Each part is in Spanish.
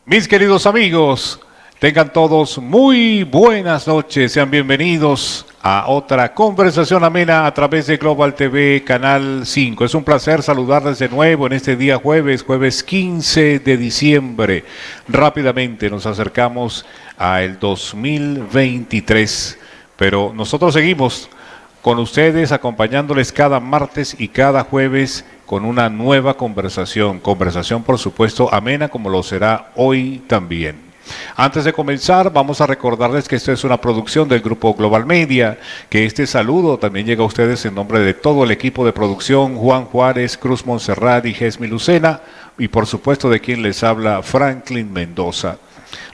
Mis queridos amigos, tengan todos muy buenas noches, sean bienvenidos a otra conversación amena a través de Global TV Canal 5. Es un placer saludarles de nuevo en este día jueves 15 de diciembre. Rápidamente nos acercamos al 2023, pero nosotros seguimos con ustedes acompañándoles cada martes y cada jueves con una nueva conversación por supuesto amena como lo será hoy también. Antes de comenzar, vamos a recordarles que esto es una producción del Grupo Global Media, que este saludo también llega a ustedes en nombre de todo el equipo de producción, Juan Juárez, Cruz Montserrat y Gesmi Lucena, y por supuesto de quien les habla, Franklin Mendoza.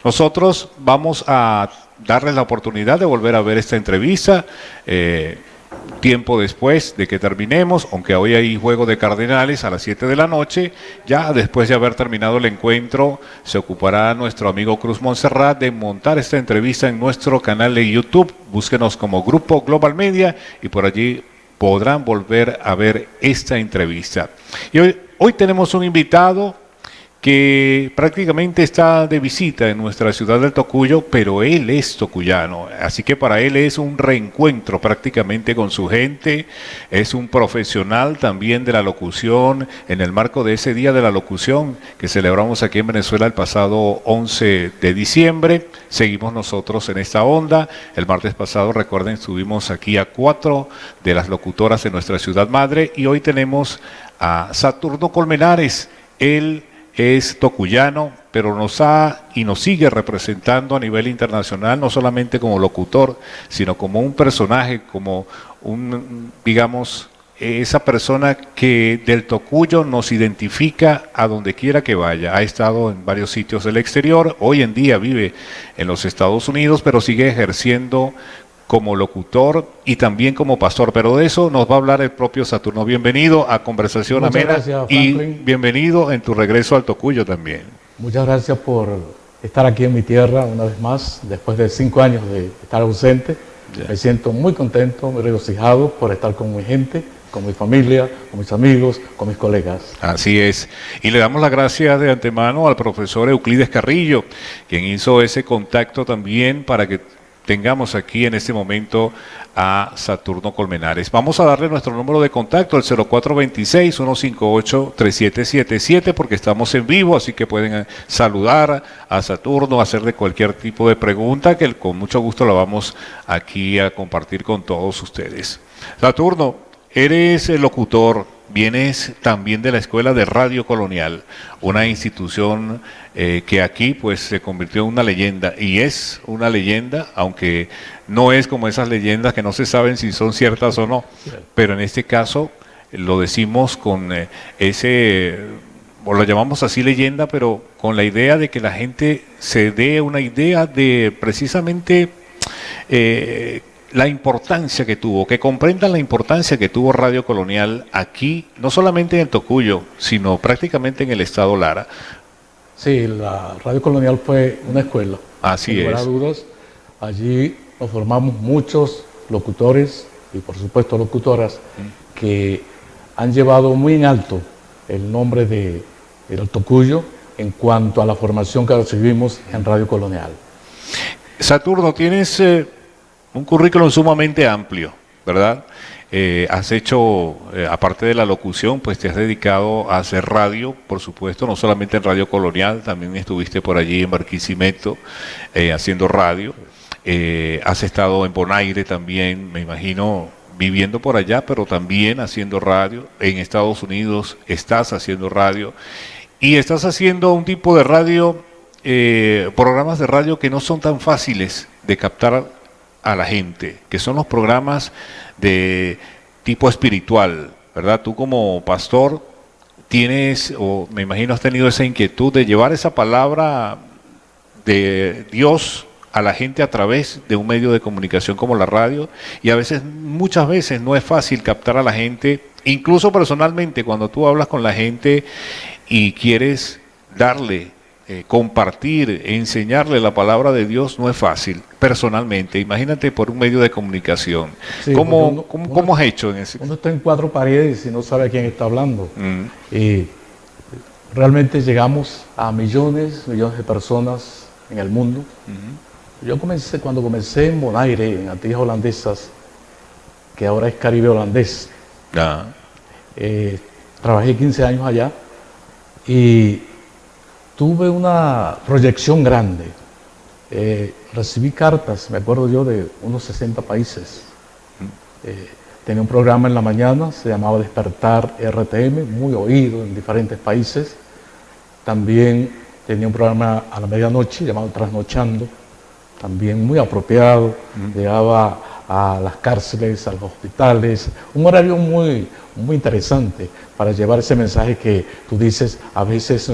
Nosotros vamos a darles la oportunidad de volver a ver esta entrevista, tiempo después de que terminemos, aunque hoy hay juego de Cardenales a las 7 de la noche, ya después de haber terminado el encuentro, se ocupará nuestro amigo Cruz Montserrat de montar esta entrevista en nuestro canal de YouTube. Búsquenos como Grupo Global Media y por allí podrán volver a ver esta entrevista. Y hoy tenemos un invitado que prácticamente está de visita en nuestra ciudad del Tocuyo, pero él es tocuyano, así que para él es un reencuentro prácticamente con su gente, es un profesional también de la locución, en el marco de ese Día de la Locución que celebramos aquí en Venezuela el pasado 11 de diciembre, seguimos nosotros en esta onda. El martes pasado, recuerden, estuvimos aquí a 4 de las locutoras de nuestra ciudad madre y hoy tenemos a Saturno Colmenares. Él es tocuyano, pero nos sigue representando a nivel internacional, no solamente como locutor, sino como un personaje, como digamos, esa persona que del Tocuyo nos identifica a donde quiera que vaya. Ha estado en varios sitios del exterior, hoy en día vive en los Estados Unidos, pero sigue ejerciendo como locutor y también como pastor, pero de eso nos va a hablar el propio Saturno. Bienvenido a Conversación Amena y bienvenido en tu regreso al Tocuyo también. Muchas gracias por estar aquí en mi tierra una vez más, después de 5 años de estar ausente. Yeah. Me siento muy contento, muy regocijado por estar con mi gente, con mi familia, con mis amigos, con mis colegas. Así es. Y le damos las gracias de antemano al profesor Euclides Carrillo, quien hizo ese contacto también para que tengamos aquí en este momento a Saturno Colmenares. Vamos a darle nuestro número de contacto, el 0426-158-3777, porque estamos en vivo, así que pueden saludar a Saturno, hacerle cualquier tipo de pregunta, que con mucho gusto la vamos aquí a compartir con todos ustedes. Saturno, eres el locutor, vienes también de la Escuela de Radio Colonial, una institución que aquí pues se convirtió en una leyenda, y es una leyenda, aunque no es como esas leyendas que no se saben si son ciertas o no, pero en este caso lo decimos con o lo llamamos así leyenda, pero con la idea de que la gente se dé una idea de precisamente la importancia que tuvo, que comprendan la importancia que tuvo Radio Colonial aquí, no solamente en el Tocuyo, sino prácticamente en el estado Lara. Sí, la Radio Colonial fue una escuela. Así es. Sin lugar a dudas, allí nos formamos muchos locutores y por supuesto locutoras que han llevado muy en alto el nombre del Tocuyo en cuanto a la formación que recibimos en Radio Colonial. Saturno, tienes un currículum sumamente amplio, ¿verdad? Has hecho, aparte de la locución, pues te has dedicado a hacer radio, por supuesto, no solamente en Radio Colonial, también estuviste por allí en Barquisimeto haciendo radio. Has estado en Bonaire también, me imagino, viviendo por allá, pero también haciendo radio. En Estados Unidos estás haciendo radio y estás haciendo un tipo de radio, programas de radio que no son tan fáciles de captar a la gente, que son los programas de tipo espiritual, ¿verdad? Tú como pastor tienes, o me imagino has tenido esa inquietud de llevar esa palabra de Dios a la gente a través de un medio de comunicación como la radio, y a veces, muchas veces no es fácil captar a la gente, incluso personalmente, cuando tú hablas con la gente y quieres darle compartir, enseñarle la palabra de Dios, no es fácil, personalmente. Imagínate por un medio de comunicación. Sí, ¿Cómo has hecho en ese? Uno está en 4 paredes y no sabe a quién está hablando. realmente llegamos a millones de personas en el mundo. Yo cuando comencé en Bonaire, en Antillas Holandesas, que ahora es Caribe holandés. Trabajé 15 años allá y tuve una proyección grande. Recibí cartas, me acuerdo yo, de unos 60 países. Tenía un programa en la mañana, se llamaba Despertar RTM, muy oído en diferentes países. También tenía un programa a la medianoche llamado Trasnochando, también muy apropiado. Llegaba a las cárceles, a los hospitales, un horario muy interesante para llevar ese mensaje que tú dices a veces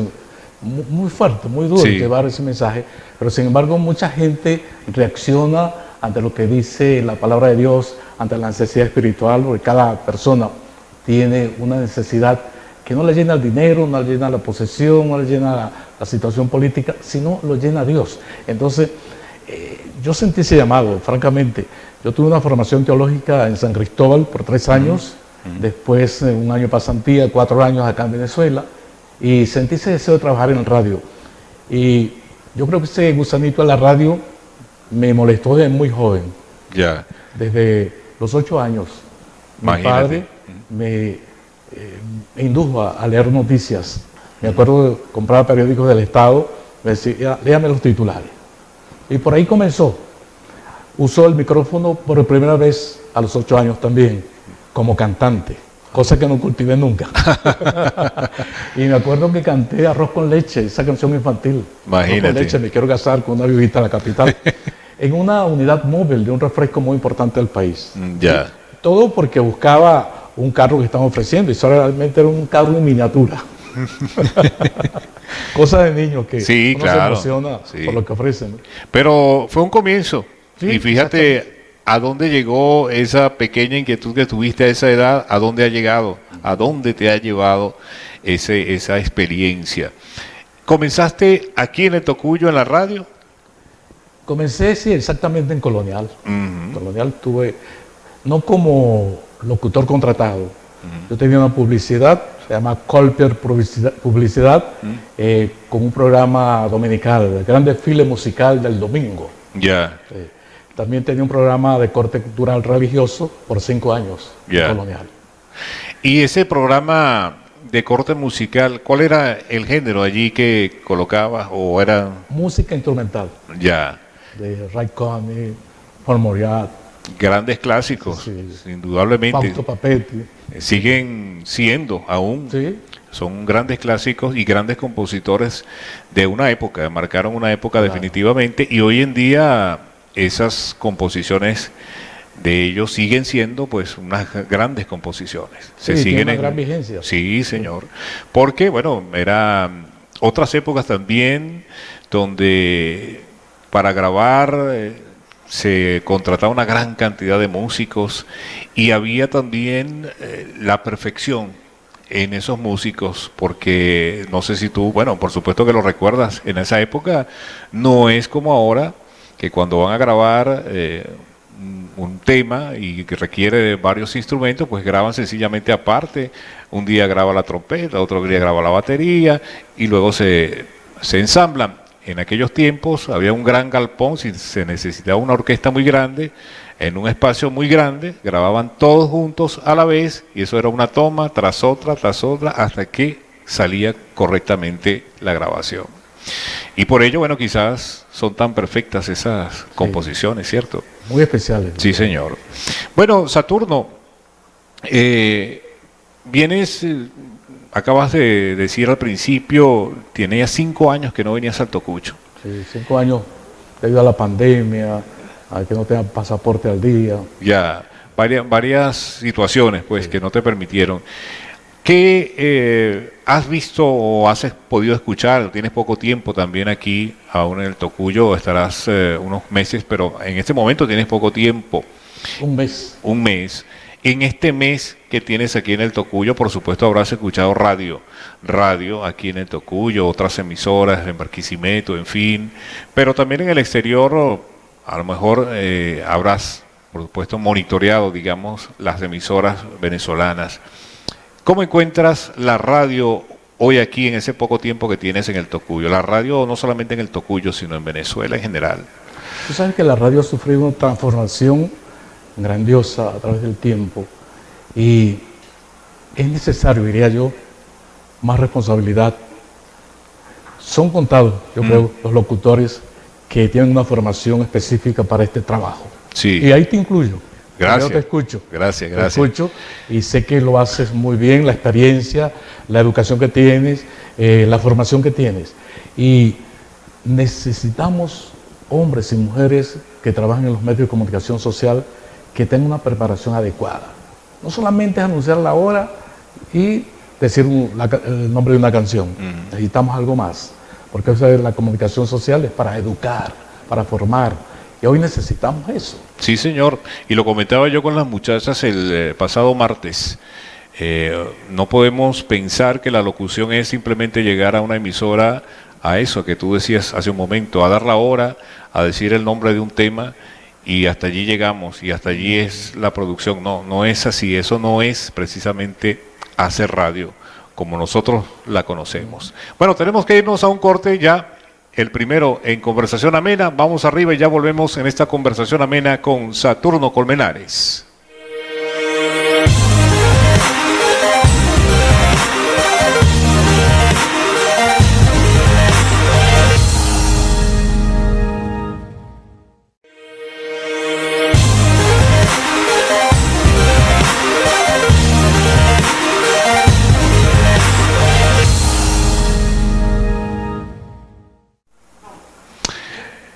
muy fuerte, muy duro llevar ese mensaje, pero sin embargo mucha gente reacciona ante lo que dice la palabra de Dios, ante la necesidad espiritual, porque cada persona tiene una necesidad que no le llena el dinero, no le llena la posesión, no le llena la situación política, sino lo llena Dios. Entonces, yo sentí ese llamado, francamente. Yo tuve una formación teológica en San Cristóbal por 3 años, después un año pasantía, 4 años acá en Venezuela, y sentí ese deseo de trabajar en el radio. Y yo creo que ese gusanito a la radio me molestó desde muy joven. Desde los 8 años. Mi padre me indujo a leer noticias. Me acuerdo de comprar periódicos del Estado, me decía, léame los titulares. Y por ahí comenzó. Usó el micrófono por primera vez a los 8 años también, como cantante, cosa que no cultivé nunca. Y me acuerdo que canté Arroz con leche, esa canción infantil. Imagínate. Arroz con leche, me quiero casar con una vivita a la capital. En una unidad móvil de un refresco muy importante del país. Todo porque buscaba un carro que estaban ofreciendo y solamente era un carro en miniatura. Cosa de niños que se emociona por lo que ofrecen. Pero fue un comienzo. Y fíjate a dónde llegó esa pequeña inquietud que tuviste a esa edad, a dónde ha llegado, a dónde te ha llevado esa experiencia. ¿Comenzaste aquí en el Tocuyo, en la radio? Comencé, sí, exactamente en Colonial. Colonial tuve, no como locutor contratado. Yo tenía una publicidad, se llama Colpier Publicidad, con un programa dominical, el gran desfile musical del domingo. También tenía un programa de corte cultural religioso por 5 años en Colonial. Y ese programa de corte musical, ¿cuál era el género allí que colocabas o era? Música instrumental. De Ray Conniff, Paul Moriarty. Grandes clásicos, indudablemente. Fausto Papetti. Siguen siendo aún. Son grandes clásicos y grandes compositores de una época, marcaron una época definitivamente, y hoy en día esas composiciones de ellos siguen siendo pues unas grandes composiciones. Siguen una gran vigencia. Sí, señor. Porque, bueno, eran otras épocas también donde para grabar se contrataba una gran cantidad de músicos y había también la perfección en esos músicos, porque no sé si tú, bueno, por supuesto que lo recuerdas, en esa época no es como ahora, que cuando van a grabar un tema y que requiere de varios instrumentos, pues graban sencillamente aparte. Un día graba la trompeta, otro día graba la batería y luego se ensamblan. En aquellos tiempos había un gran galpón, si se necesitaba una orquesta muy grande, en un espacio muy grande, grababan todos juntos a la vez y eso era una toma tras otra, hasta que salía correctamente la grabación. Y por ello, bueno, quizás son tan perfectas esas composiciones, ¿cierto? Muy especiales. Sí, señor. Bueno, Saturno, vienes, acabas de decir al principio, tenías 5 años que no venías al Tocuyo. Sí, 5 años debido a la pandemia, a que no tengan pasaporte al día. Varias situaciones pues que no te permitieron. ¿Qué has visto o has podido escuchar? Tienes poco tiempo también aquí, aún en el Tocuyo, estarás unos meses, pero en este momento tienes poco tiempo. Un mes. En este mes que tienes aquí en el Tocuyo, por supuesto habrás escuchado radio aquí en el Tocuyo, otras emisoras en Barquisimeto, en fin, pero también en el exterior a lo mejor habrás, por supuesto, monitoreado, digamos, las emisoras venezolanas. ¿Cómo encuentras la radio hoy aquí en ese poco tiempo que tienes en el Tocuyo? La radio no solamente en el Tocuyo, sino en Venezuela en general. Tú sabes que la radio ha sufrido una transformación grandiosa a través del tiempo y es necesario, diría yo, más responsabilidad. Son contados, yo creo, los locutores que tienen una formación específica para este trabajo. Sí. Y ahí te incluyo. Gracias. Yo te escucho. Gracias. Te escucho y sé que lo haces muy bien, la experiencia, la educación que tienes, la formación que tienes. Y necesitamos hombres y mujeres que trabajan en los medios de comunicación social que tengan una preparación adecuada. No solamente es anunciar la hora y decir el nombre de una canción. Necesitamos algo más, porque la comunicación social es para educar, para formar, y hoy necesitamos eso. Sí, señor, y lo comentaba yo con las muchachas el pasado martes. No podemos pensar que la locución es simplemente llegar a una emisora a eso que tú decías hace un momento, a dar la hora, a decir el nombre de un tema y hasta allí llegamos y hasta allí es la producción. No, no es así, eso no es precisamente hacer radio como nosotros la conocemos. Bueno, tenemos que irnos a un corte ya, el primero en Conversación Amena. Vamos arriba y ya volvemos en esta Conversación Amena con Saturno Colmenares.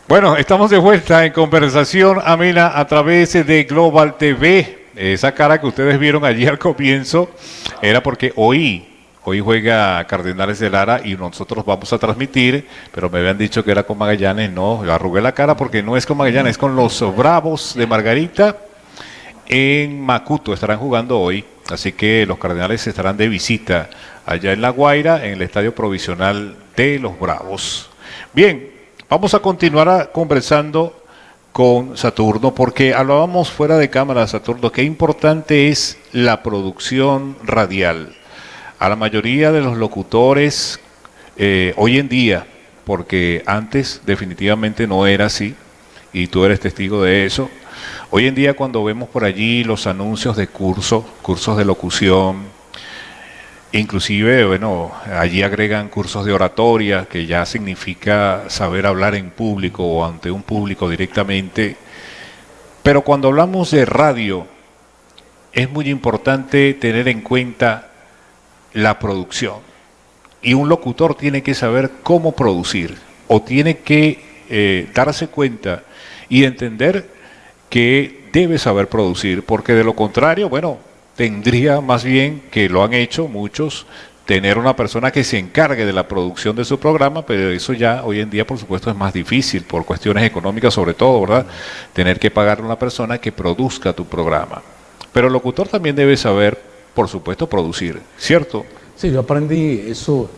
Bueno, estamos de vuelta en Conversación Amena a través de Global TV. Esa cara que ustedes vieron allí al comienzo era porque hoy juega Cardenales de Lara y nosotros vamos a transmitir, pero me habían dicho que era con Magallanes. No, le arrugué la cara porque no es con Magallanes, es con los Bravos de Margarita en Macuto. Estarán jugando hoy, así que los Cardenales estarán de visita allá en La Guaira, en el Estadio Provisional de los Bravos. Bien. Vamos a continuar conversando con Saturno, porque hablábamos fuera de cámara, Saturno, qué importante es la producción radial. A la mayoría de los locutores hoy en día, porque antes definitivamente no era así, y tú eres testigo de eso, hoy en día cuando vemos por allí los anuncios de cursos de locución, inclusive, bueno, allí agregan cursos de oratoria, que ya significa saber hablar en público o ante un público directamente. Pero cuando hablamos de radio, es muy importante tener en cuenta la producción. Y un locutor tiene que saber cómo producir, o tiene que darse cuenta y entender que debe saber producir, porque de lo contrario, bueno, tendría más bien, que lo han hecho muchos, tener una persona que se encargue de la producción de su programa, pero eso ya hoy en día por supuesto es más difícil, por cuestiones económicas sobre todo, ¿verdad? Tener que pagarle a una persona que produzca tu programa. Pero el locutor también debe saber, por supuesto, producir, ¿cierto? Sí, yo aprendí eso,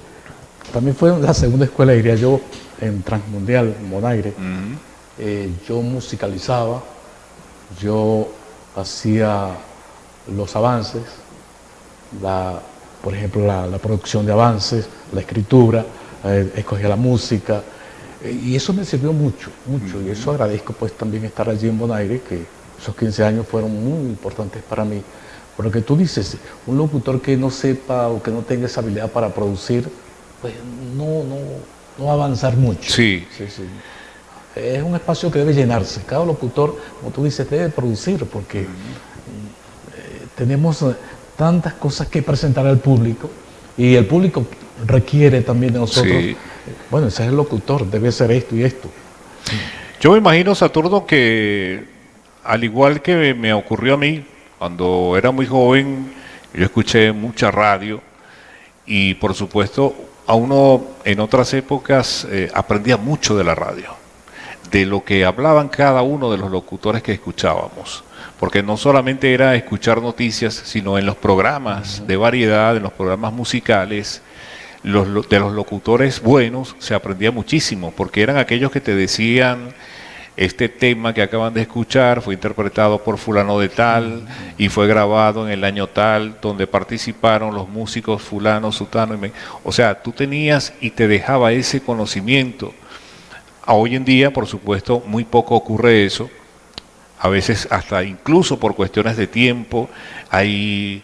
también fue la segunda escuela, diría yo, en Transmundial, en Bonaire. Yo musicalizaba, yo hacía los avances, por ejemplo la producción de avances, la escritura, escogía la música, y eso me sirvió mucho, y eso agradezco pues también estar allí en Bonaire, que esos 15 años fueron muy importantes para mí. Por lo que tú dices, un locutor que no sepa o que no tenga esa habilidad para producir, pues no va a avanzar mucho. Sí. Es un espacio que debe llenarse. Cada locutor, como tú dices, debe producir, porque tenemos tantas cosas que presentar al público y el público requiere también de nosotros. Sí. Bueno, ese es el locutor, debe ser esto y esto. Yo me imagino, Saturno, que al igual que me ocurrió a mí, cuando era muy joven, yo escuché mucha radio y por supuesto a uno en otras épocas aprendía mucho de la radio, de lo que hablaban cada uno de los locutores que escuchábamos. Porque no solamente era escuchar noticias, sino en los programas de variedad, en los programas musicales, de los locutores buenos se aprendía muchísimo, porque eran aquellos que te decían este tema que acaban de escuchar fue interpretado por fulano de tal y fue grabado en el año tal, donde participaron los músicos fulano, sutano. O sea, tú tenías y te dejaba ese conocimiento. Hoy en día, por supuesto, muy poco ocurre eso. A veces hasta incluso por cuestiones de tiempo hay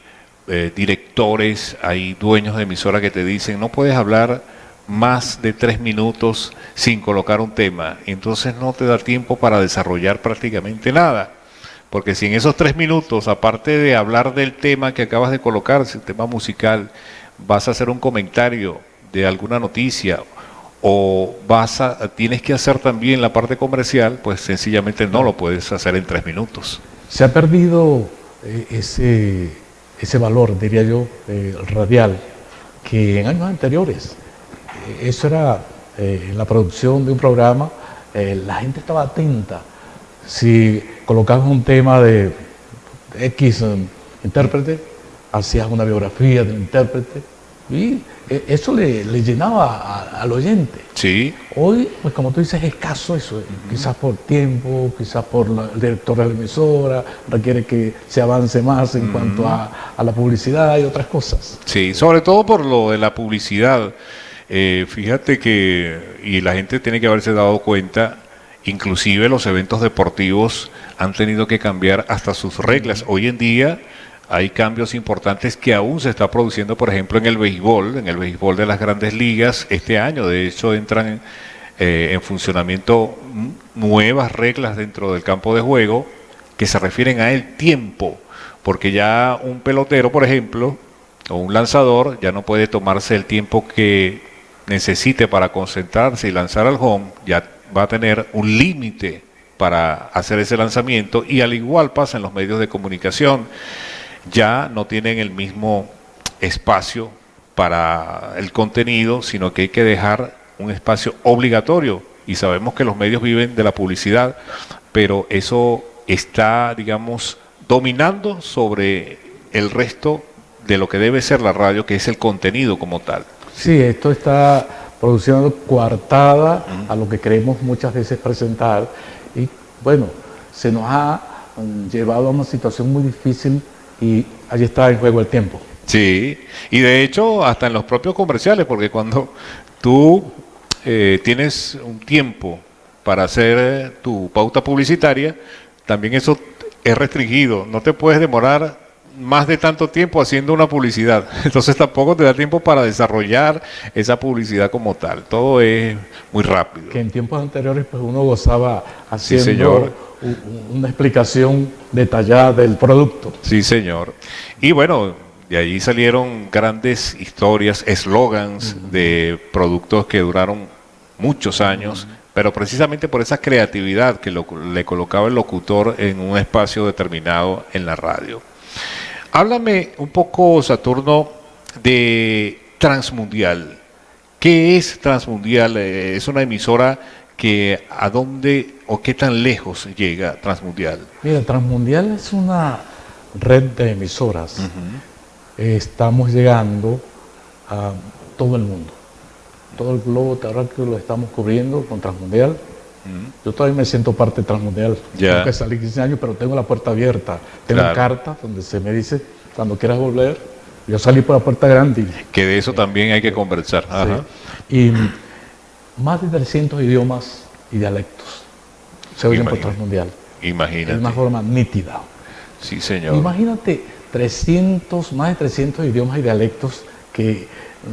directores, hay dueños de emisora que te dicen no puedes hablar más de 3 minutos sin colocar un tema, entonces no te da tiempo para desarrollar prácticamente nada, porque si en esos 3 minutos, aparte de hablar del tema que acabas de colocar, el tema musical, vas a hacer un comentario de alguna noticia o tienes que hacer también la parte comercial, pues sencillamente no lo puedes hacer en 3 minutos. Se ha perdido ese valor, diría yo, radial, que en años anteriores, eso era en la producción de un programa, la gente estaba atenta. Si colocabas un tema de X intérprete, hacías una biografía del intérprete y eso le llenaba al oyente. Sí. Hoy, pues como tú dices, es escaso eso, quizás por tiempo, quizás por el director de la emisora, requiere que se avance más en cuanto a la publicidad y otras cosas. Sí, sobre todo por lo de la publicidad. Fíjate que, y la gente tiene que haberse dado cuenta, inclusive los eventos deportivos han tenido que cambiar hasta sus reglas. Hoy en día hay cambios importantes que aún se está produciendo, por ejemplo, en el béisbol de las grandes ligas. Este año, de hecho, entran en funcionamiento nuevas reglas dentro del campo de juego que se refieren a el tiempo, porque ya un pelotero, por ejemplo, o un lanzador, ya no puede tomarse el tiempo que necesite para concentrarse y lanzar al home, ya va a tener un límite para hacer ese lanzamiento, y al igual pasa en los medios de comunicación. Ya no tienen el mismo espacio para el contenido, sino que hay que dejar un espacio obligatorio, y sabemos que los medios viven de la publicidad, pero eso está, digamos, dominando sobre el resto de lo que debe ser la radio, que es el contenido como tal. Sí, esto está produciendo coartada a lo que queremos muchas veces presentar, y bueno, se nos ha llevado a una situación muy difícil. Y allí está en juego el tiempo. Sí, y de hecho hasta en los propios comerciales, porque cuando tú tienes un tiempo para hacer tu pauta publicitaria, también eso es restringido. No te puedes demorar más de tanto tiempo haciendo una publicidad. Entonces tampoco te da tiempo para desarrollar esa publicidad como tal. Todo es muy rápido. Que en tiempos anteriores pues uno gozaba haciendo... Sí, señor. Una explicación detallada del producto. Sí, señor. Y bueno, de ahí salieron grandes historias, eslogans de productos que duraron muchos años, pero precisamente por esa creatividad que le colocaba el locutor en un espacio determinado en la radio. Háblame un poco, Saturno, de Transmundial. ¿Qué es Transmundial? Es una emisora que a dónde o qué tan lejos llega Transmundial. Mira, Transmundial es una red de emisoras. Estamos llegando a todo el mundo. Todo el globo terráqueo lo estamos cubriendo con Transmundial. Yo todavía me siento parte de Transmundial. Tengo que salir 15 años, pero tengo la puerta abierta. Tengo cartas donde se me dice, cuando quieras volver, yo salí por la puerta grande. Que de eso también hay que conversar. Ajá. Sí. Y más de 300 idiomas y dialectos se oyen por Transmundial. Imagínate. De una forma nítida. Sí, señor. Imagínate más de 300 idiomas y dialectos que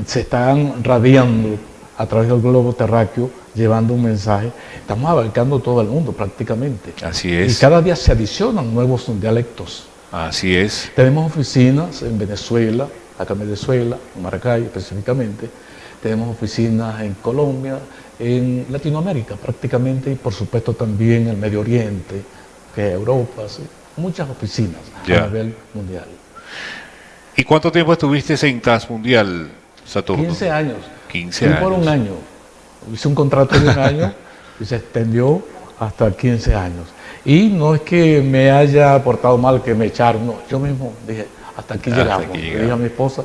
se están radiando a través del globo terráqueo, llevando un mensaje. Estamos abarcando todo el mundo prácticamente. Así es. Y cada día se adicionan nuevos dialectos. Así es. Tenemos oficinas en Venezuela, acá en Venezuela, en Maracay específicamente. Tenemos oficinas en Colombia, en Latinoamérica prácticamente, y por supuesto también en el Medio Oriente, que es Europa, ¿sí? Muchas oficinas a nivel mundial. ¿Y cuánto tiempo estuviste en Transmundial, Saturno? 15 años. 15 Fui años. por un año. Hice un contrato de un año y se extendió hasta 15 años. Y no es que me haya portado mal, que me echaron, no. Yo mismo dije, hasta aquí llegamos. Le dije a mi esposa,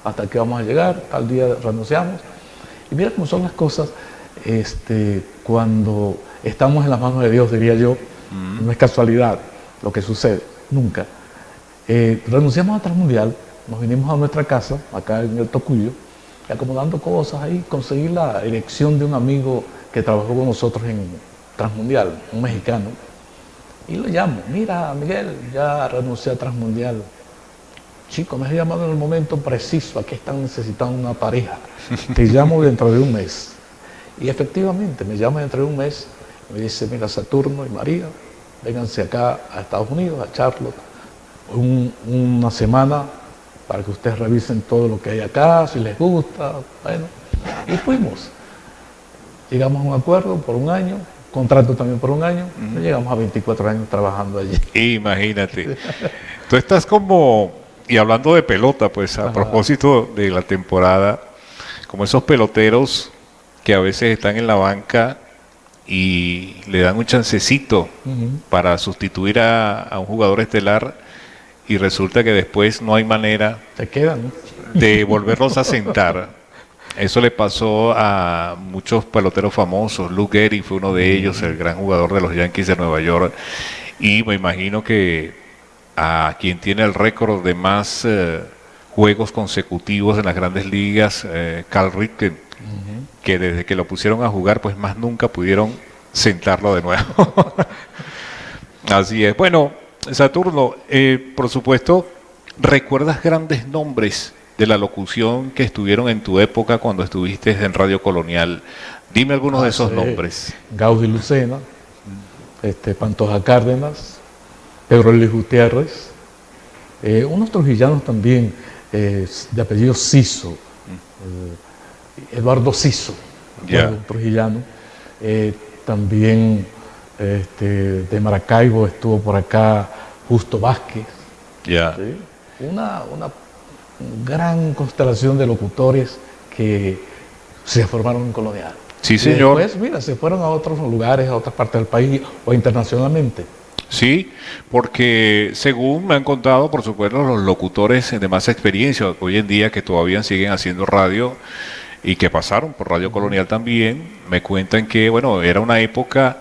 hasta aquí vamos a llegar, tal día renunciamos. Y mira cómo son las cosas cuando estamos en las manos de Dios, diría yo. No es casualidad lo que sucede, nunca. Renunciamos a Transmundial, nos vinimos a nuestra casa, acá en el Tocuyo, acomodando cosas ahí, conseguí la elección de un amigo que trabajó con nosotros en Transmundial, un mexicano, y lo llamo: mira, Miguel, ya renuncié a Transmundial. Chico, me has llamado en el momento preciso, aquí están necesitando una pareja, te llamo dentro de un mes. Y efectivamente, me llama dentro de un mes, me dice: mira, Saturno y María, vénganse acá a Estados Unidos, a Charlotte, una semana para que ustedes revisen todo lo que hay acá, si les gusta. Bueno, y fuimos. Llegamos a un acuerdo por un año, contrato también por un año, llegamos a 24 años trabajando allí. Imagínate. Tú estás como, y hablando de pelota, pues a propósito de la temporada, como esos peloteros que a veces están en la banca y le dan un chancecito para sustituir a un jugador estelar, y resulta que después no hay manera Se quedan de volverlos a sentar. Eso le pasó a muchos peloteros famosos. Luke Gehrig fue uno de ellos, el gran jugador de los Yankees de Nueva York. Y me imagino que a quien tiene el récord de más juegos consecutivos en las grandes ligas, Cal Ripken, que desde que lo pusieron a jugar, pues más nunca pudieron sentarlo de nuevo. Así es. Bueno, Saturno, por supuesto, ¿recuerdas grandes nombres de la locución que estuvieron en tu época cuando estuviste en Radio Colonial? Dime algunos de esos nombres. Gaudy Lucena, Pantoja Cárdenas, Pedro Luis Gutiérrez, unos trujillanos también, de apellido Ciso, Eduardo Ciso, un trujillano, también de Maracaibo estuvo por acá Justo Vázquez. ¿Sí? Una gran constelación de locutores que se formaron en Colonial. Sí, señor. Y después, mira, se fueron a otros lugares, a otras partes del país o internacionalmente. Sí, porque según me han contado, por supuesto, los locutores de más experiencia hoy en día que todavía siguen haciendo radio y que pasaron por Radio Colonial también, me cuentan que, bueno, era una época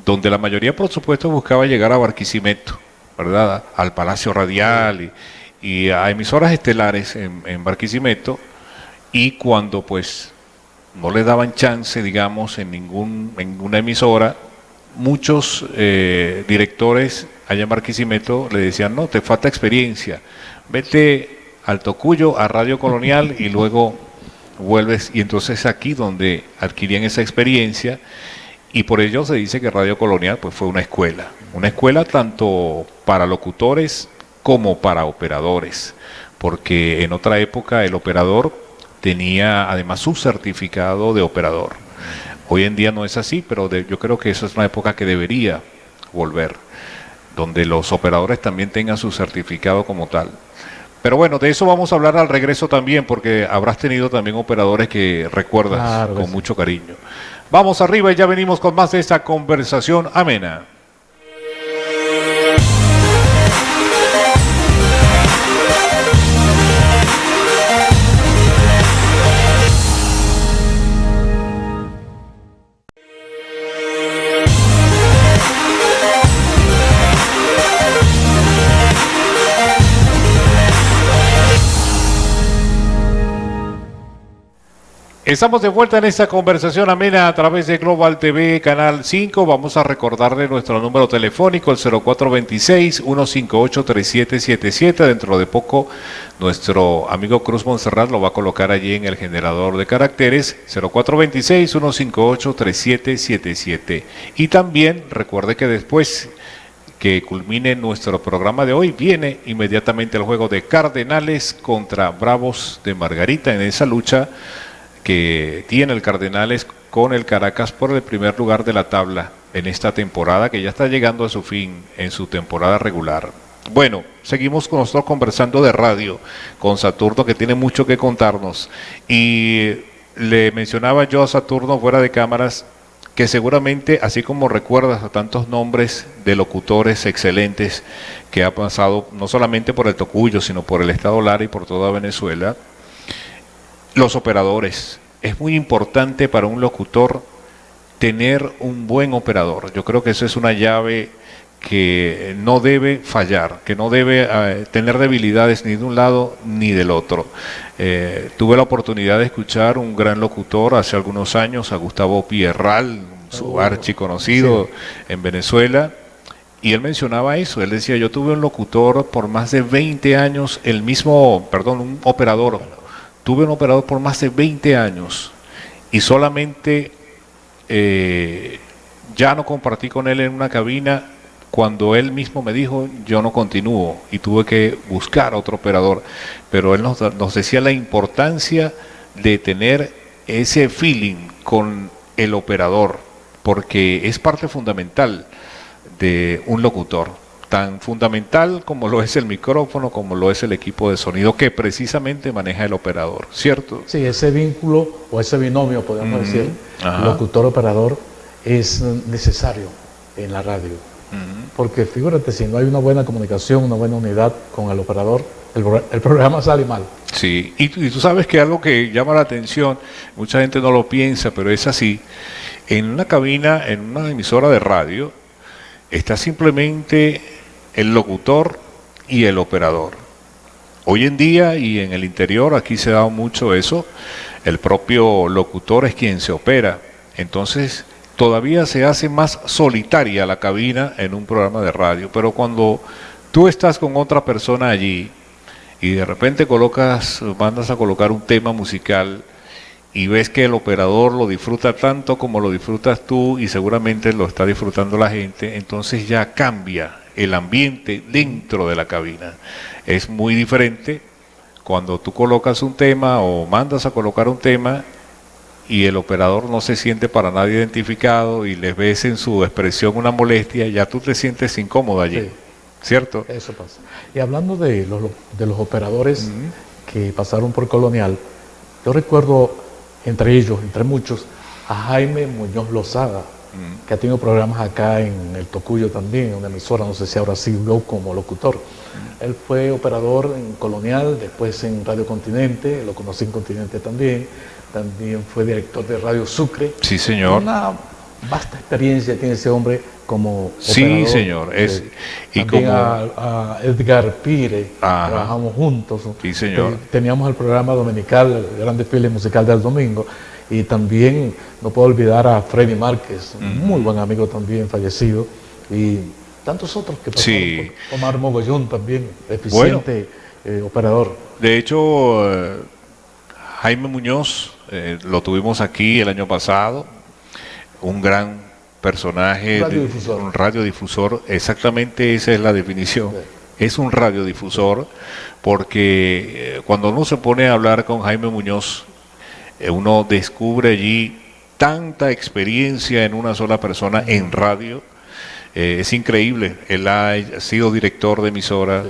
donde la mayoría, por supuesto, buscaba llegar a Barquisimeto, ¿verdad? Al Palacio Radial y a emisoras estelares en Barquisimeto, y cuando pues no le daban chance, digamos, en ninguna emisora, muchos directores allá en Barquisimeto le decían: no, te falta experiencia, vete al Tocuyo, a Radio Colonial y luego vuelves. Y entonces aquí donde adquirían esa experiencia, y por ello se dice que Radio Colonial pues fue una escuela tanto para locutores como para operadores, porque en otra época el operador tenía además su certificado de operador. Hoy en día no es así, pero yo creo que eso es una época que debería volver, donde los operadores también tengan su certificado como tal. Pero bueno, de eso vamos a hablar al regreso también, porque habrás tenido también operadores que recuerdas con mucho cariño. Vamos arriba y ya venimos con más de esta conversación amena. Estamos de vuelta en esta conversación amena a través de Global TV, Canal 5. Vamos a recordarle nuestro número telefónico, el 0426-158-3777. Dentro de poco, nuestro amigo Cruz Montserrat lo va a colocar allí en el generador de caracteres, 0426-158-3777. Y también recuerde que después que culmine nuestro programa de hoy, viene inmediatamente el juego de Cardenales contra Bravos de Margarita, en esa lucha que tiene el Cardenales con el Caracas por el primer lugar de la tabla en esta temporada, que ya está llegando a su fin en su temporada regular. Bueno, seguimos con nosotros conversando de radio con Saturno, que tiene mucho que contarnos, y le mencionaba yo a Saturno fuera de cámaras que seguramente, así como recuerdas a tantos nombres de locutores excelentes que ha pasado no solamente por el Tocuyo, sino por el estado Lara y por toda Venezuela, los operadores, es muy importante para un locutor tener un buen operador. Yo creo que eso es una llave que no debe fallar, que no debe tener debilidades ni de un lado ni del otro. Tuve la oportunidad de escuchar un gran locutor hace algunos años, a Gustavo Pierral, su archiconocido en Venezuela, y él mencionaba eso. Él decía: yo tuve un locutor por más de 20 años, un operador, tuve un operador por más de 20 años y solamente ya no compartí con él en una cabina cuando él mismo me dijo: yo no continúo, y tuve que buscar otro operador. Pero él nos decía la importancia de tener ese feeling con el operador, porque es parte fundamental de un locutor, tan fundamental como lo es el micrófono, como lo es el equipo de sonido que precisamente maneja el operador, ¿cierto? Sí, ese vínculo o ese binomio, podemos decir, locutor-operador, es necesario en la radio. Porque figúrate, si no hay una buena comunicación, una buena unidad con el operador, el programa sale mal. Sí, y tú sabes que algo que llama la atención, mucha gente no lo piensa, pero es así: en una cabina, en una emisora de radio, está simplemente el locutor y el operador. Hoy en día y en el interior, aquí se da mucho eso, el propio locutor es quien se opera. Entonces todavía se hace más solitaria la cabina en un programa de radio, pero cuando tú estás con otra persona allí y de repente mandas a colocar un tema musical y ves que el operador lo disfruta tanto como lo disfrutas tú, y seguramente lo está disfrutando la gente, entonces ya cambia el ambiente dentro de la cabina. Es muy diferente cuando tú colocas un tema o mandas a colocar un tema y el operador no se siente para nada identificado y les ves en su expresión una molestia, ya tú te sientes incómodo allí, sí, ¿cierto? Eso pasa. Y hablando de los operadores que pasaron por Colonial, yo recuerdo entre ellos, entre muchos, a Jaime Muñoz Lozada, que ha tenido programas acá en el Tocuyo también, en una emisora, no sé si ahora siguió como locutor. Él fue operador en Colonial, después en Radio Continente, lo conocí en Continente también fue director de Radio Sucre. Sí, señor. Una vasta experiencia tiene ese hombre como operador. Sí, señor. Y también como a Edgar Pire, trabajamos juntos. Sí, señor. Teníamos el programa dominical, el Gran Desfile Musical del Domingo, y también no puedo olvidar a Freddy Márquez, un muy buen amigo también fallecido, y tantos otros que pasaron. Sí. Omar Mogollón también, eficiente operador. De hecho, Jaime Muñoz, lo tuvimos aquí el año pasado, un gran personaje, un radiodifusor, exactamente esa es la definición, es un radiodifusor, porque cuando uno se pone a hablar con Jaime Muñoz, uno descubre allí tanta experiencia en una sola persona en radio. Es increíble. Él ha sido director de emisora,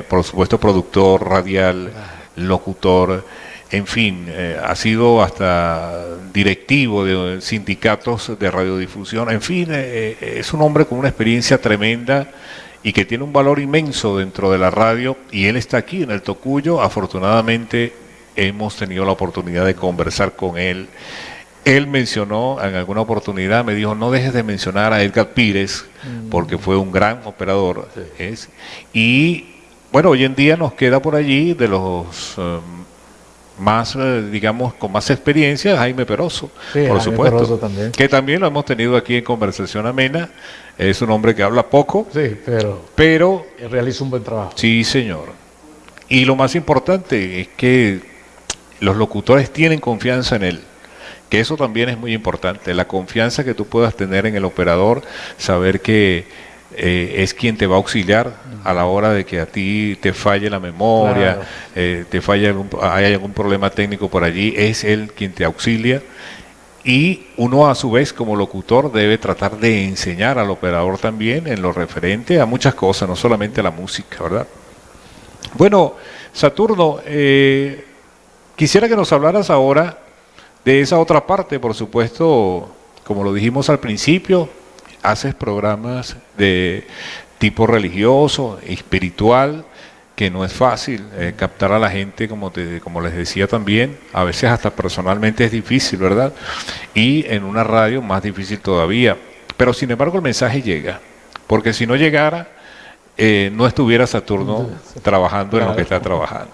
por supuesto productor radial, locutor, en fin, ha sido hasta directivo de sindicatos de radiodifusión. En fin, es un hombre con una experiencia tremenda y que tiene un valor inmenso dentro de la radio, y él está aquí en el Tocuyo. Afortunadamente hemos tenido la oportunidad de conversar con él. Él mencionó en alguna oportunidad, me dijo: no dejes de mencionar a Edgar Pires, porque fue un gran operador. Sí. Y bueno, hoy en día nos queda por allí de los más, digamos, con más experiencia, Jaime Peroso, sí, por supuesto, Peroso también, que también lo hemos tenido aquí en Conversación Amena. Es un hombre que habla poco, sí, pero realiza un buen trabajo. Sí, señor. Y lo más importante es que los locutores tienen confianza en él, que eso también es muy importante, la confianza que tú puedas tener en el operador, saber que es quien te va a auxiliar a la hora de que a ti te falle la memoria, claro, te falle hay algún problema técnico por allí, es él quien te auxilia. Y uno a su vez como locutor debe tratar de enseñar al operador también en lo referente a muchas cosas, no solamente a la música, ¿verdad? Bueno, Saturno, quisiera que nos hablaras ahora de esa otra parte. Por supuesto, como lo dijimos al principio, haces programas de tipo religioso, espiritual, que no es fácil captar a la gente, como les decía también, a veces hasta personalmente es difícil, ¿verdad? Y en una radio más difícil todavía. Pero sin embargo el mensaje llega, porque si no llegara, no estuviera Saturno trabajando en lo que está trabajando.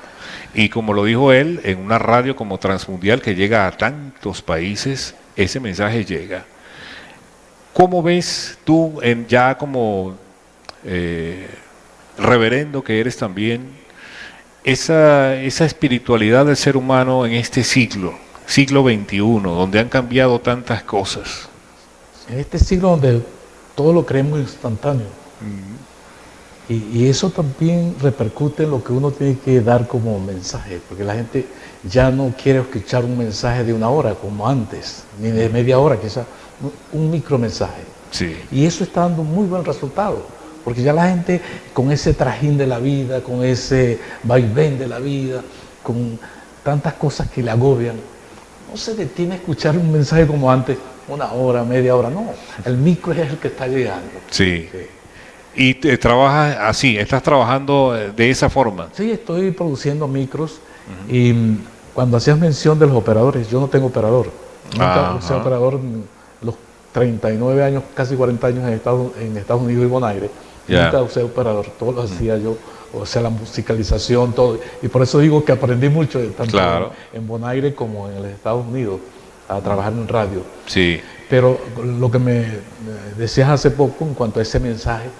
Y como lo dijo él, en una radio como Transmundial que llega a tantos países, ese mensaje llega. ¿Cómo ves tú, ya como reverendo que eres también, esa espiritualidad del ser humano en este siglo XXI, donde han cambiado tantas cosas? En este siglo donde todo lo creemos instantáneo. Y eso también repercute en lo que uno tiene que dar como mensaje, porque la gente ya no quiere escuchar un mensaje de 1 hora como antes, ni de media hora, quizás un micromensaje. Sí. Y eso está dando muy buen resultado, porque ya la gente con ese trajín de la vida, con ese vaivén de la vida, con tantas cosas que le agobian, no se detiene a escuchar un mensaje como antes, 1 hora, media hora, no. El micro es el que está llegando. Sí. ¿Y trabajas así? ¿Estás trabajando de esa forma? Sí, estoy produciendo micros y cuando hacías mención de los operadores, yo no tengo operador. Nunca usé operador en los 39 años, casi 40 años en Estados Unidos y Bonaire. Nunca usé operador, todo lo hacía yo, o sea, la musicalización, todo. Y por eso digo que aprendí mucho, tanto en Bonaire como en los Estados Unidos, a trabajar en radio. Sí. Pero lo que me decías hace poco en cuanto a ese mensaje,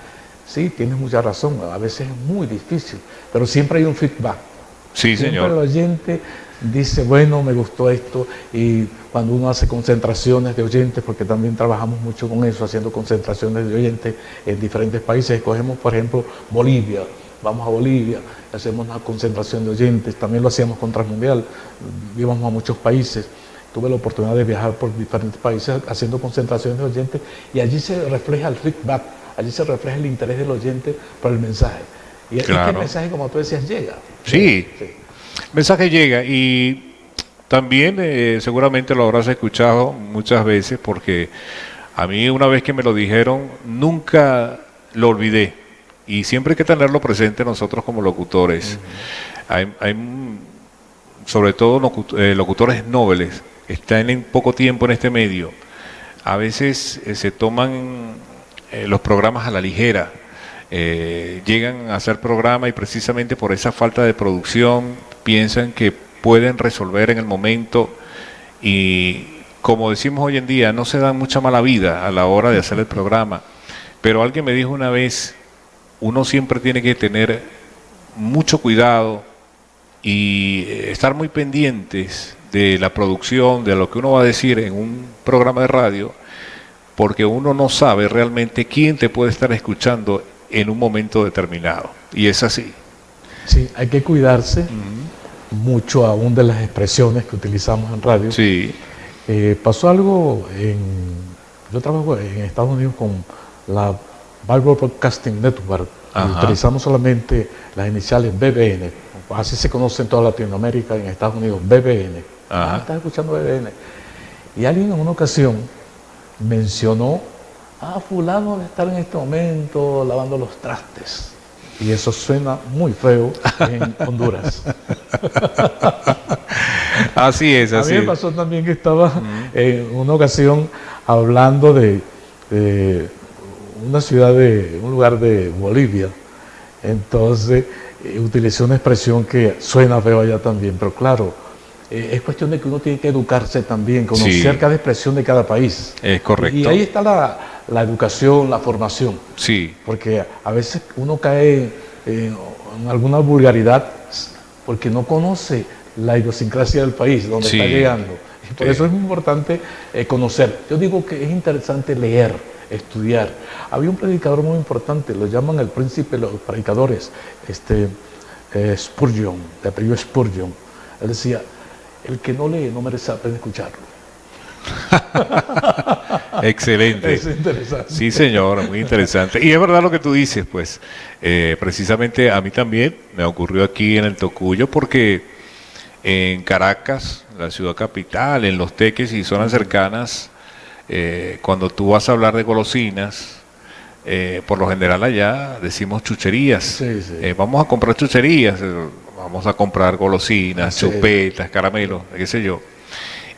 sí, tienes mucha razón, a veces es muy difícil, pero siempre hay un feedback. Sí, siempre señor. el oyente dice, bueno, me gustó esto, y cuando uno hace concentraciones de oyentes, porque también trabajamos mucho con eso, haciendo concentraciones de oyentes en diferentes países, escogemos, por ejemplo, Bolivia, vamos a Bolivia, hacemos una concentración de oyentes, también lo hacíamos con Transmundial, íbamos a muchos países. Tuve la oportunidad de viajar por diferentes países haciendo concentraciones de oyentes y allí se refleja el feedback, allí se refleja el interés del oyente por el mensaje. Y es que el mensaje, como tú decías, llega. Sí, el mensaje llega y también seguramente lo habrás escuchado muchas veces porque a mí una vez que me lo dijeron nunca lo olvidé y siempre hay que tenerlo presente nosotros como locutores. Hay sobre todo locutores nobles, están en poco tiempo en este medio, a veces se toman los programas a la ligera, llegan a hacer programa y precisamente por esa falta de producción piensan que pueden resolver en el momento y como decimos hoy en día no se dan mucha mala vida a la hora de hacer el programa, pero alguien me dijo una vez, uno siempre tiene que tener mucho cuidado y estar muy pendientes de la producción, de lo que uno va a decir en un programa de radio, porque uno no sabe realmente quién te puede estar escuchando en un momento determinado. Y es así. Sí, hay que cuidarse mucho aún de las expresiones que utilizamos en radio. Sí. Pasó algo yo trabajo en Estados Unidos con la Bible Broadcasting Network. Utilizamos solamente las iniciales BBN. Así se conoce en toda Latinoamérica, en Estados Unidos, BBN. Estás escuchando BBN. Y alguien en una ocasión mencionó, fulano debe estar en este momento lavando los trastes. Y eso suena muy feo en Honduras. Así es, así es. A mí me pasó también que estaba en una ocasión hablando de una ciudad, un lugar de Bolivia. Entonces, utilicé una expresión que suena feo allá también, pero claro, es cuestión de que uno tiene que educarse también, conocer cada expresión de cada país. Es correcto. Y ahí está la educación, la formación. Sí. Porque a veces uno cae en alguna vulgaridad porque no conoce la idiosincrasia del país donde está llegando. Y por eso es muy importante conocer. Yo digo que es interesante leer, estudiar. Había un predicador muy importante, lo llaman el príncipe de los predicadores, Spurgeon, de apellido Spurgeon. Él decía, el que no lee no merece la pena escucharlo. Excelente. Es interesante. Sí, señor, muy interesante. Y es verdad lo que tú dices, pues, precisamente a mí también me ocurrió aquí en el Tocuyo, porque en Caracas, la ciudad capital, en Los Teques y zonas cercanas, cuando tú vas a hablar de golosinas, por lo general allá decimos chucherías. Sí, sí. Vamos a comprar chucherías, vamos a comprar golosinas, Sí. chupetas, caramelos, qué sé yo.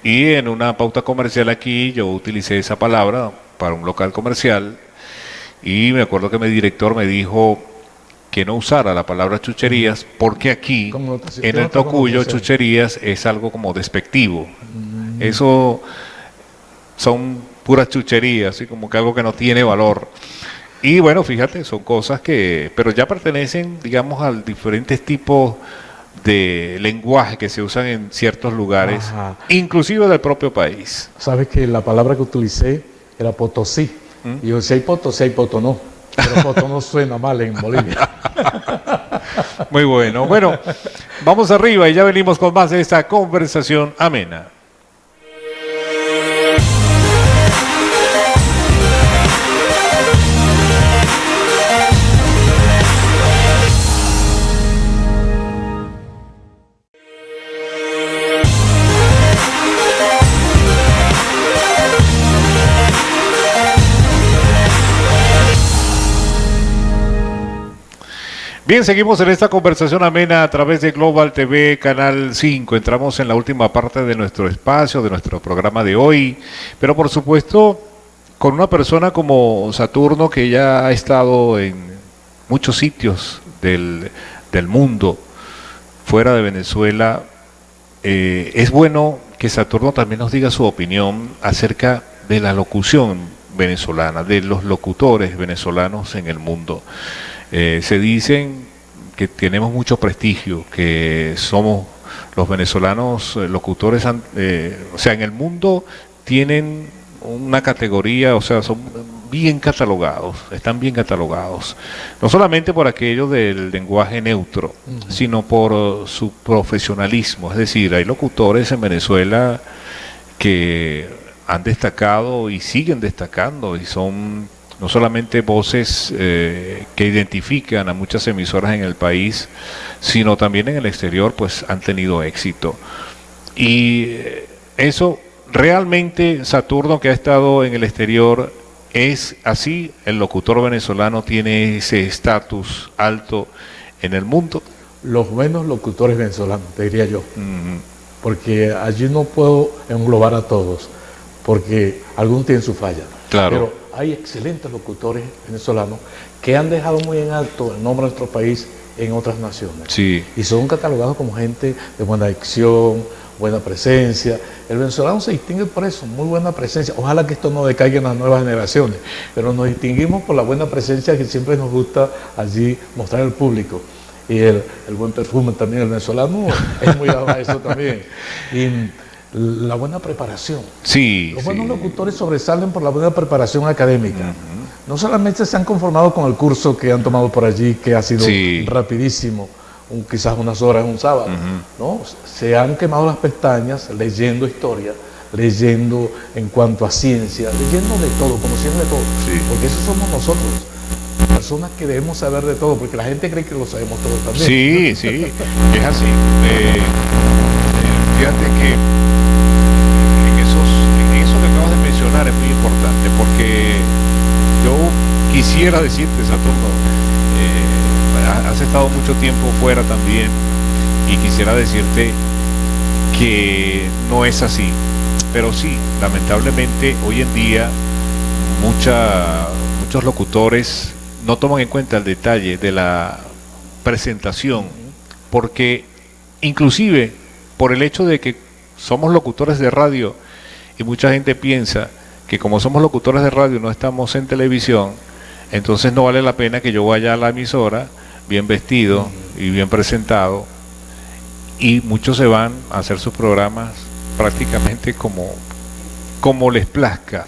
Y en una pauta comercial aquí yo utilicé esa palabra para un local comercial y me acuerdo que mi director me dijo que no usara la palabra chucherías porque aquí Connotación. en Tiene el otra Tocuyo connotación. chucherías es algo como despectivo. Eso son puras chucherías, así como que algo que no tiene valor. Y bueno, fíjate, son cosas que, pero ya pertenecen, digamos, a diferentes tipos de lenguaje que se usan en ciertos lugares, Ajá. inclusive del propio país. Sabes que la palabra que utilicé era Potosí. Y yo, si hay Potosí, hay Potonó. Pero Potonó suena mal en Bolivia. Muy bueno. Bueno, vamos arriba y ya venimos con más de esta conversación amena. Bien, seguimos en esta conversación amena a través de Global TV, Canal 5. Entramos en la última parte de nuestro espacio, de nuestro programa de hoy, pero por supuesto con una persona como Saturno que ya ha estado en muchos sitios del mundo, fuera de Venezuela. Es bueno que Saturno también nos diga su opinión acerca de la locución venezolana, de los locutores venezolanos en el mundo. Se dicen que tenemos mucho prestigio, que somos los venezolanos locutores, o sea, en el mundo tienen una categoría, o sea, son bien catalogados, están bien catalogados, no solamente por aquello del lenguaje neutro, sino por su profesionalismo. Es decir, hay locutores en Venezuela que han destacado y siguen destacando y son no solamente voces que identifican a muchas emisoras en el país, sino también en el exterior, pues han tenido éxito. Y eso realmente, Saturno, que ha estado en el exterior, es así. El locutor venezolano tiene ese estatus alto en el mundo. Los buenos locutores venezolanos, te diría yo. Porque allí no puedo englobar a todos, porque algunos tienen su falla. Claro. Pero hay excelentes locutores venezolanos que han dejado muy en alto el nombre de nuestro país en otras naciones. Sí. Y son catalogados como gente de buena dicción, buena presencia. El venezolano se distingue por eso, muy buena presencia. Ojalá que esto no decaiga en las nuevas generaciones, pero nos distinguimos por la buena presencia que siempre nos gusta allí mostrar al público. Y el buen perfume también, el venezolano es muy dado a eso también. Y la buena preparación. Sí. Los buenos locutores sobresalen por la buena preparación académica. No solamente se han conformado con el curso que han tomado por allí, que ha sido rapidísimo, quizás unas horas en un sábado, ¿no? Se han quemado las pestañas leyendo historia, leyendo en cuanto a ciencia, leyendo de todo, conociendo de todo, porque eso somos nosotros, personas que debemos saber de todo, porque la gente cree que lo sabemos todo también. Sí, sí, es así. Fíjate que en eso que acabas de mencionar es muy importante, porque yo quisiera decirte, Saturno, has estado mucho tiempo fuera también, y quisiera decirte que no es así, pero sí, lamentablemente hoy en día muchos locutores no toman en cuenta el detalle de la presentación, porque inclusive por el hecho de que somos locutores de radio y mucha gente piensa que como somos locutores de radio no estamos en televisión, entonces no vale la pena que yo vaya a la emisora bien vestido y bien presentado, y muchos se van a hacer sus programas prácticamente como les plazca,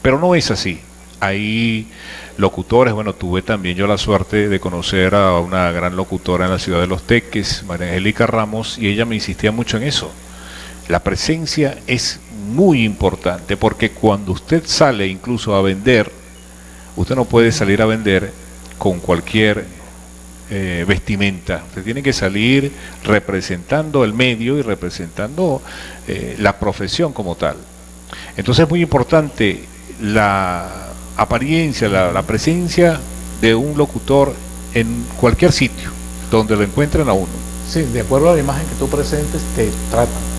pero no es así. Hay locutores, bueno, tuve también yo la suerte de conocer a una gran locutora en la ciudad de Los Teques, María Angélica Ramos, y ella me insistía mucho en eso. La presencia es muy importante, porque cuando usted sale incluso a vender, usted no puede salir a vender con cualquier vestimenta. Usted tiene que salir representando el medio y representando la profesión como tal. Entonces es muy importante la apariencia, la presencia de un locutor en cualquier sitio donde lo encuentren a uno. Sí, de acuerdo a la imagen que tú presentes, te tratan.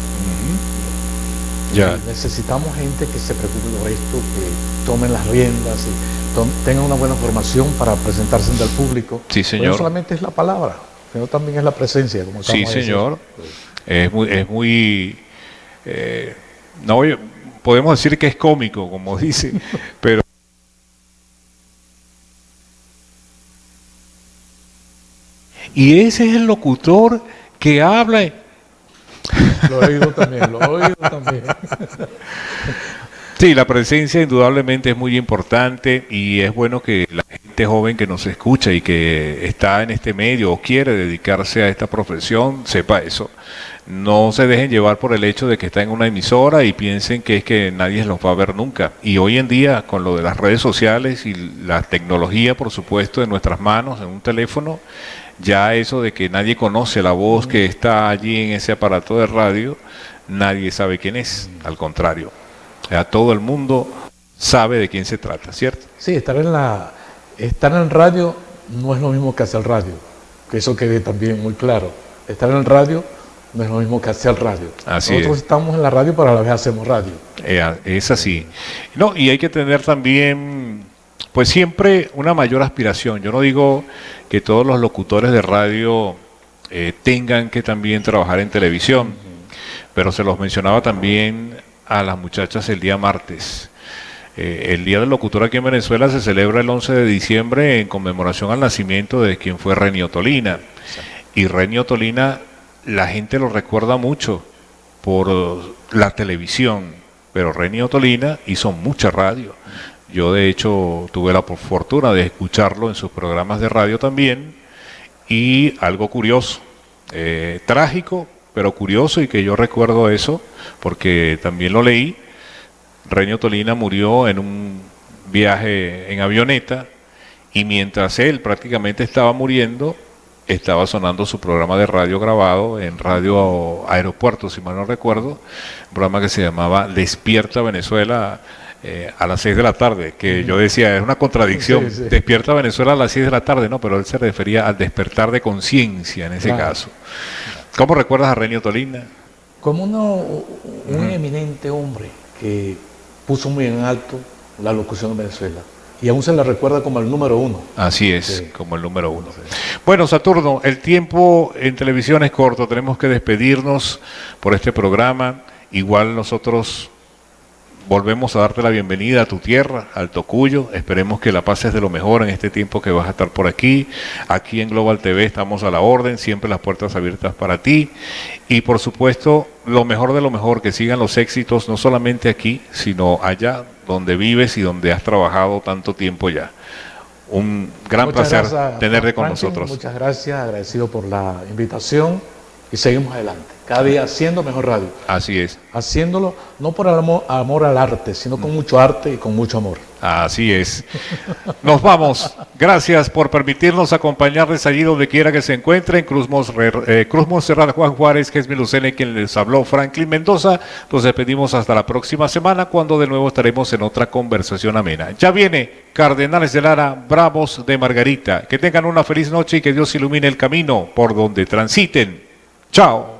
Ya. Necesitamos gente que se preocupe por esto, que tomen las riendas y tengan una buena formación para presentarse ante el público. Sí, señor. No solamente es la palabra, sino también es la presencia. Como Sí, señor. Es muy no podemos decir que es cómico, como dice, pero y ese es el locutor que habla. Lo he oído también, lo he oído también. Sí, la presencia indudablemente es muy importante y es bueno que la gente joven que nos escucha y que está en este medio o quiere dedicarse a esta profesión sepa eso. No se dejen llevar por el hecho de que está en una emisora y piensen que es que nadie los va a ver nunca. Y hoy en día, con lo de las redes sociales y la tecnología, por supuesto, en nuestras manos, en un teléfono, ya eso de que nadie conoce la voz que está allí en ese aparato de radio, nadie sabe quién es, al contrario. Ya todo el mundo sabe de quién se trata, ¿cierto? Sí, estar en radio no es lo mismo que hacer radio, que eso quede también muy claro. Estar en radio no es lo mismo que hacer radio. Así Nosotros estamos en la radio, pero a la vez hacemos radio. Es así. No, y hay que tener también, pues siempre una mayor aspiración. Yo no digo que todos los locutores de radio tengan que también trabajar en televisión, pero se los mencionaba también a las muchachas el día martes. El Día del Locutor aquí en Venezuela se celebra el 11 de diciembre en conmemoración al nacimiento de quien fue Renio Tolina. Y Renio Tolina, la gente lo recuerda mucho por la televisión, pero Renio Tolina hizo mucha radio. Yo de hecho tuve la fortuna de escucharlo en sus programas de radio también, y algo curioso, trágico, pero curioso, y que yo recuerdo eso porque también lo leí. Renio Tolina murió en un viaje en avioneta y mientras él prácticamente estaba muriendo, estaba sonando su programa de radio grabado en Radio Aeropuerto, si mal no recuerdo, un programa que se llamaba Despierta Venezuela a las 6 de la tarde, que yo decía, es una contradicción, sí. Despierta Venezuela a las 6 de la tarde, no, pero él se refería al despertar de conciencia en ese caso. ¿Cómo recuerdas a Renio Tolina? Como un eminente hombre que puso muy en alto la locución en Venezuela. Y aún se le recuerda como el número uno. Así es, sí, como el número uno. Sí. Bueno, Saturno, el tiempo en televisión es corto, tenemos que despedirnos por este programa. Igual nosotros volvemos a darte la bienvenida a tu tierra, al Tocuyo. Esperemos que la pases de lo mejor en este tiempo que vas a estar por aquí. Aquí en Global TV estamos a la orden, siempre las puertas abiertas para ti. Y por supuesto, lo mejor de lo mejor, que sigan los éxitos, no solamente aquí, sino allá donde vives y donde has trabajado tanto tiempo ya. Un gran placer tenerte con nosotros. Muchas gracias, agradecido por la invitación y seguimos adelante. Cada día haciendo mejor radio. Así es. Haciéndolo no por amor al arte, sino con mucho arte y con mucho amor. Así es. Nos vamos. Gracias por permitirnos acompañarles allí donde quiera que se encuentren. Cruz Montserrat, Juan Juárez, Gesmi Lucene, quien les habló, Franklin Mendoza. Nos despedimos hasta la próxima semana, cuando de nuevo estaremos en otra conversación amena. Ya viene Cardenales de Lara, Bravos de Margarita. Que tengan una feliz noche y que Dios ilumine el camino por donde transiten. Chao.